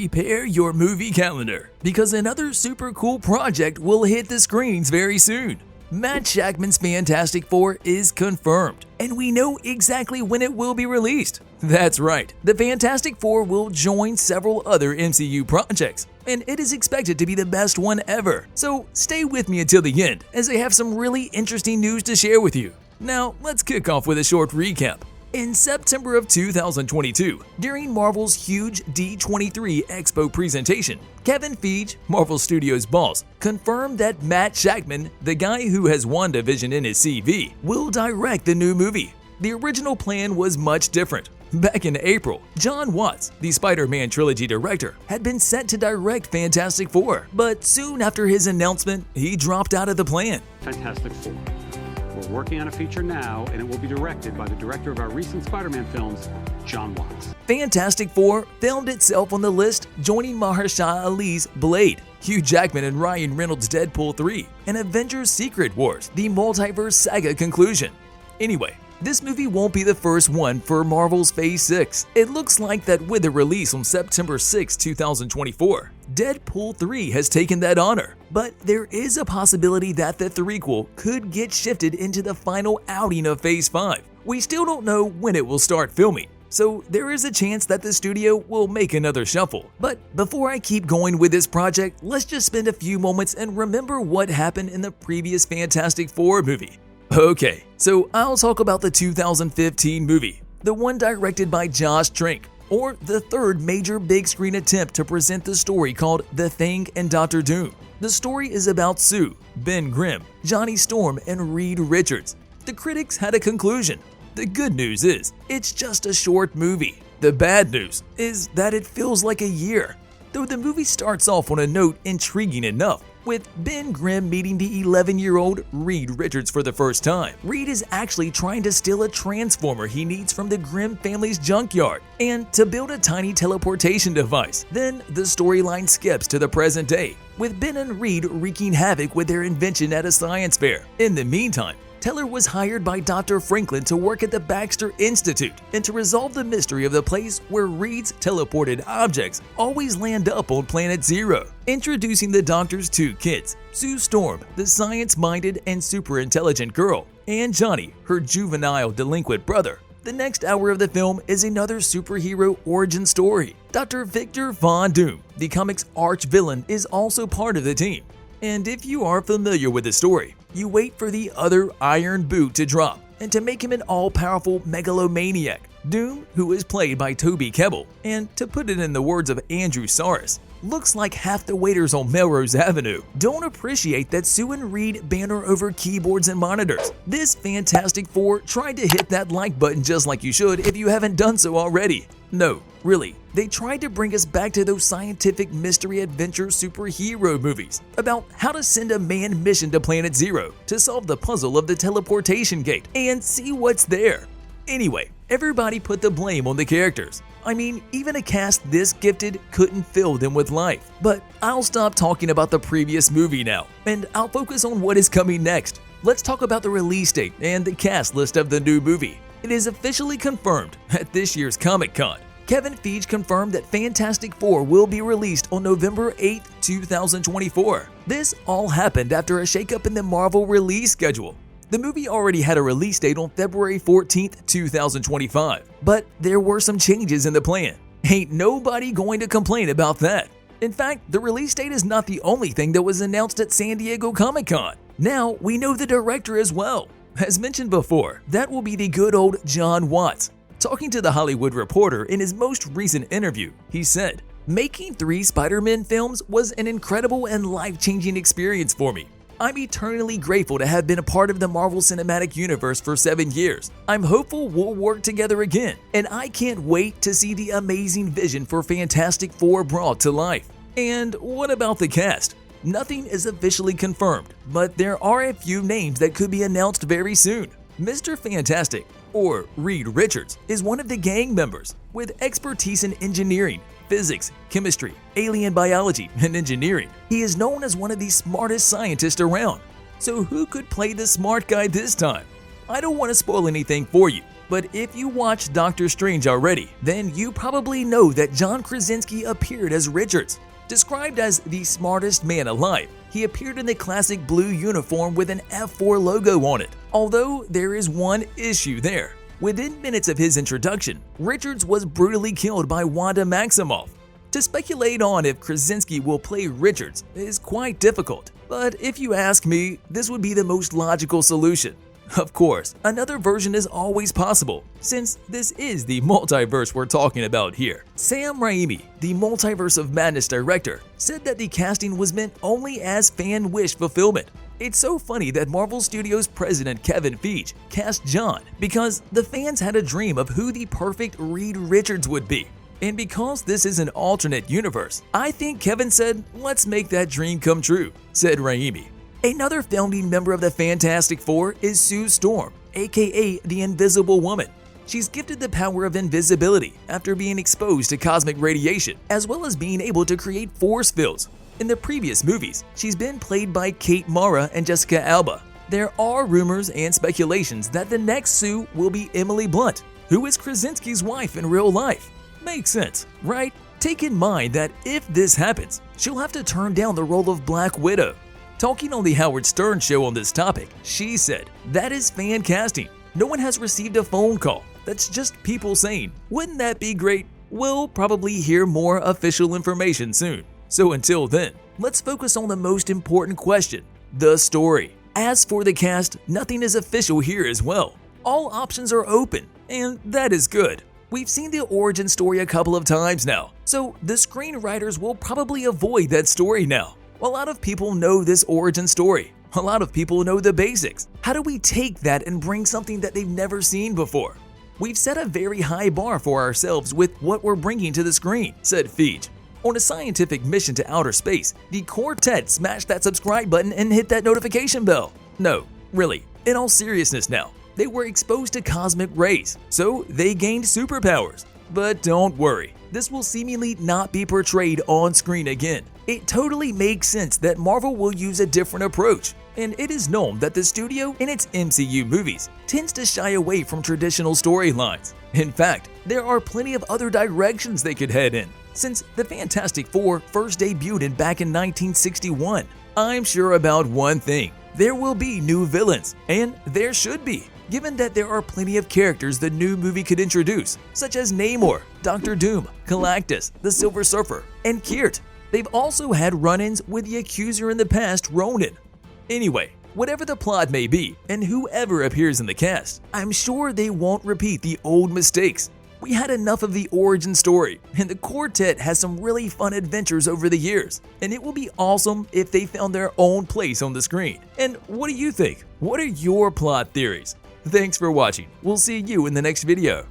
Prepare your movie calendar, because another super cool project will hit the screens very soon. Matt Shakman's Fantastic Four is confirmed, and we know exactly when it will be released. That's right, the Fantastic Four will join several other MCU projects, and it is expected to be the best one ever. So stay with me until the end, as I have some really interesting news to share with you. Now, let's kick off with a short recap. In September of 2022, during Marvel's huge D23 Expo presentation, Kevin Feige, Marvel Studios' boss, confirmed that Matt Shakman, the guy who has WandaVision in his CV, will direct the new movie. The original plan was much different. Back in April, Jon Watts, the Spider-Man trilogy director, had been set to direct Fantastic Four, but soon after his announcement, he dropped out of the plan. Fantastic Four. We're working on a feature now, and it will be directed by the director of our recent Spider-Man films, Jon Watts. Fantastic Four filmed itself on the list, joining Mahershala Ali's Blade, Hugh Jackman and Ryan Reynolds' Deadpool 3, and Avengers Secret Wars, the multiverse saga conclusion. Anyway, this movie won't be the first one for Marvel's Phase 6. It looks like that with the release on September 6, 2024, Deadpool 3 has taken that honor. But there is a possibility that the threequel could get shifted into the final outing of Phase 5. We still don't know when it will start filming, so there is a chance that the studio will make another shuffle. But before I keep going with this project, let's just spend a few moments and remember what happened in the previous Fantastic Four movie. Okay, so I'll talk about the 2015 movie, the one directed by Josh Trank, or the third major big screen attempt to present the story called The Thing and Dr. Doom. The story is about Sue, Ben Grimm, Johnny Storm, and Reed Richards. The critics had a conclusion. The good news is, it's just a short movie. The bad news is that it feels like a year. Though the movie starts off on a note intriguing enough, with Ben Grimm meeting the 11-year-old Reed Richards for the first time. Reed is actually trying to steal a transformer he needs from the Grimm family's junkyard, and to build a tiny teleportation device. Then the storyline skips to the present day, with Ben and Reed wreaking havoc with their invention at a science fair. In the meantime, Teller was hired by Dr. Franklin to work at the Baxter Institute and to resolve the mystery of the place where Reed's teleported objects always land up on Planet Zero. Introducing the Doctor's two kids, Sue Storm, the science-minded and super-intelligent girl, and Johnny, her juvenile delinquent brother. The next hour of the film is another superhero origin story. Dr. Victor Von Doom, the comic's arch-villain, is also part of the team. And if you are familiar with the story, you wait for the other iron boot to drop and to make him an all-powerful megalomaniac. Doom, who is played by Toby Kebbell, and to put it in the words of Andrew Saris, looks like half the waiters on Melrose Avenue don't appreciate that Sue and Reed banter over keyboards and monitors. This Fantastic Four tried to hit that like button just like you should if you haven't done so already. No, really, they tried to bring us back to those scientific mystery adventure superhero movies about how to send a manned mission to Planet Zero to solve the puzzle of the teleportation gate and see what's there. Anyway, everybody put the blame on the characters. I mean, even a cast this gifted couldn't fill them with life. But I'll stop talking about the previous movie now, and I'll focus on what is coming next. Let's talk about the release date and the cast list of the new movie. It is officially confirmed at this year's Comic-Con. Kevin Feige confirmed that Fantastic Four will be released on November 8, 2024. This all happened after a shakeup in the Marvel release schedule. The movie already had a release date on February 14, 2025, but there were some changes in the plan. Ain't nobody going to complain about that. In fact, the release date is not the only thing that was announced at San Diego Comic-Con. Now we know the director as well. As mentioned before, that will be the good old Jon Watts. Talking to The Hollywood Reporter in his most recent interview, he said, "Making 3 Spider-Man films was an incredible and life-changing experience for me. I'm eternally grateful to have been a part of the Marvel Cinematic Universe for 7 years. I'm hopeful we'll work together again, and I can't wait to see the amazing vision for Fantastic Four brought to life." And what about the cast? Nothing is officially confirmed, but there are a few names that could be announced very soon. Mr. Fantastic, or Reed Richards, is one of the gang members with expertise in engineering, physics, chemistry, alien biology, and engineering. He is known as one of the smartest scientists around. So who could play the smart guy this time? I don't want to spoil anything for you, But if you watched Doctor Strange already, then you probably know that John Krasinski appeared as Richards. Described as the smartest man alive, he appeared in the classic blue uniform with an F4 logo on it. Although there is one issue there. Within minutes of his introduction, Richards was brutally killed by Wanda Maximoff. To speculate on if Krasinski will play Richards is quite difficult, but if you ask me, this would be the most logical solution. Of course, another version is always possible, since this is the multiverse we're talking about here. Sam Raimi, the Multiverse of Madness director, said that the casting was meant only as fan wish fulfillment. It's so funny that Marvel Studios president Kevin Feige cast John because the fans had a dream of who the perfect Reed Richards would be. And because this is an alternate universe, I think Kevin said, "Let's make that dream come true," said Raimi. Another founding member of the Fantastic Four is Sue Storm, aka the Invisible Woman. She's gifted the power of invisibility after being exposed to cosmic radiation, as well as being able to create force fields. In the previous movies, she's been played by Kate Mara and Jessica Alba. There are rumors and speculations that the next Sue will be Emily Blunt, who is Krasinski's wife in real life. Makes sense, right? Take in mind that if this happens, she'll have to turn down the role of Black Widow. Talking on the Howard Stern show on this topic, she said, "That is fan casting. No one has received a phone call. That's just people saying, wouldn't that be great?" We'll probably hear more official information soon. So until then, let's focus on the most important question, the story. As for the cast, nothing is official here as well. All options are open, and that is good. We've seen the origin story a couple of times now, so the screenwriters will probably avoid that story now. A lot of people know this origin story. A lot of people know the basics. How do we take that and bring something that they've never seen before? We've set a very high bar for ourselves with what we're bringing to the screen, said Feige. On a scientific mission to outer space, the quartet smashed that subscribe button and hit that notification bell. No, really, in all seriousness now, they were exposed to cosmic rays, so they gained superpowers. But don't worry, this will seemingly not be portrayed on screen again. It totally makes sense that Marvel will use a different approach, and it is known that the studio in its MCU movies tends to shy away from traditional storylines. In fact, there are plenty of other directions they could head in, since the Fantastic Four first debuted back in 1961. I'm sure about one thing, there will be new villains, and there should be, given that there are plenty of characters the new movie could introduce, such as Namor, Doctor Doom, Galactus, the Silver Surfer, and Kirt. They've also had run-ins with the Accuser in the past, Ronan. Anyway, whatever the plot may be, and whoever appears in the cast, I'm sure they won't repeat the old mistakes. We had enough of the origin story, and the quartet has some really fun adventures over the years, and it will be awesome if they found their own place on the screen. And what do you think? What are your plot theories? Thanks for watching. We'll see you in the next video.